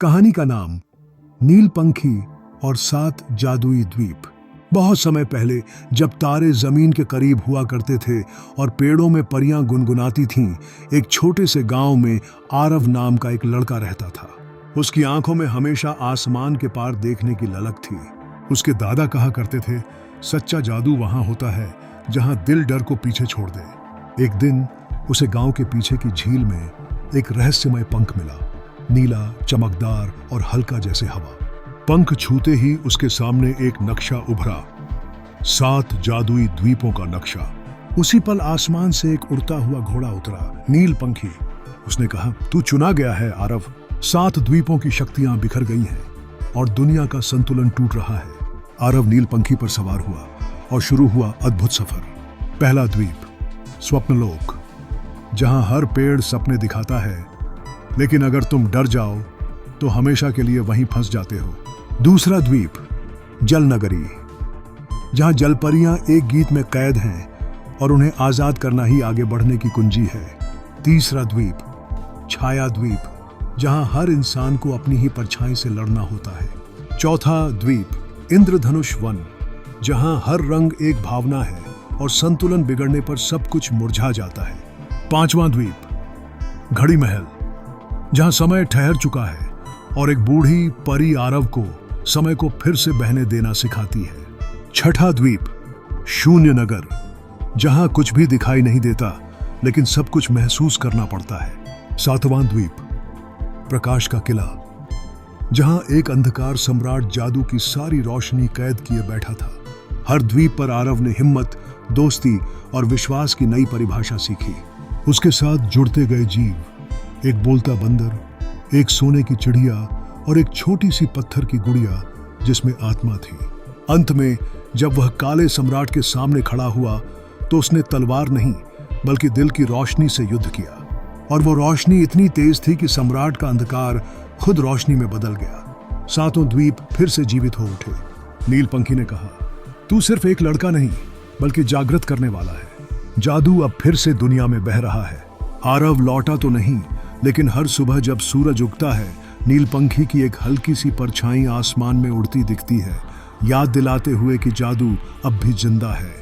कहानी का नाम नीलपंखी और 7 जादुई द्वीप। बहुत समय पहले जब तारे जमीन के करीब हुआ करते थे और पेड़ों में परियां गुनगुनाती थीं, एक छोटे से गांव में आरव नाम का एक लड़का रहता था। उसकी आंखों में हमेशा आसमान के पार देखने की ललक थी। उसके दादा कहा करते थे, सच्चा जादू वहां होता है जहां दिल डर को पीछे छोड़ दे। एक दिन उसे गांव के पीछे की झील में एक रहस्यमय पंख मिला, नीला, चमकदार और हल्का जैसे हवा। पंख छूते ही उसके सामने एक नक्शा उभरा, 7 जादुई द्वीपों का नक्शा। उसी पल आसमान से एक उड़ता हुआ घोड़ा उतरा। नीलपंखी, उसने कहा, तू चुना गया है आरव। 7 द्वीपों की शक्तियां बिखर गई हैं और दुनिया का संतुलन टूट रहा है। आरव नीलपंखी पर सवार हुआ और शुरू हुआ अद्भुत सफर। पहला द्वीप, स्वप्नलोक, जहां हर पेड़ सपने दिखाता है, लेकिन अगर तुम डर जाओ तो हमेशा के लिए वहीं फंस जाते हो। दूसरा द्वीप, जल नगरी, जहां जलपरियां एक गीत में कैद हैं और उन्हें आजाद करना ही आगे बढ़ने की कुंजी है। तीसरा द्वीप, छाया द्वीप, जहां हर इंसान को अपनी ही परछाई से लड़ना होता है। चौथा द्वीप, इंद्रधनुष वन, जहां हर रंग एक भावना है और संतुलन बिगड़ने पर सब कुछ मुरझा जाता है। पांचवा द्वीप, घड़ी महल, जहां समय ठहर चुका है और एक बूढ़ी परी आरव को समय को फिर से बहने देना सिखाती है। छठा द्वीप, शून्य नगर, जहां कुछ भी दिखाई नहीं देता लेकिन सब कुछ महसूस करना पड़ता है। सातवां द्वीप, प्रकाश का किला, जहां एक अंधकार सम्राट जादू की सारी रोशनी कैद किए बैठा था। हर द्वीप पर आरव ने हिम्मत, दोस्ती और विश्वास की नई परिभाषा सीखी। उसके साथ जुड़ते गए जीव, एक बोलता बंदर, एक सोने की चिड़िया और एक छोटी सी पत्थर की गुड़िया जिसमें आत्मा थी। अंत में जब वह काले सम्राट के सामने खड़ा हुआ तो उसने तलवार नहीं बल्कि दिल की रोशनी से युद्ध किया, और वो रोशनी इतनी तेज थी कि सम्राट का अंधकार खुद रोशनी में बदल गया। 7 द्वीप फिर से जीवित हो उठे। नीलपंखी ने कहा, तू सिर्फ एक लड़का नहीं बल्कि जागृत करने वाला है। जादू अब फिर से दुनिया में बह रहा है। आरव लौटा तो नहीं, लेकिन हर सुबह जब सूरज उगता है, नीलपंखी की एक हल्की सी परछाई आसमान में उड़ती दिखती है, याद दिलाते हुए कि जादू अब भी जिंदा है।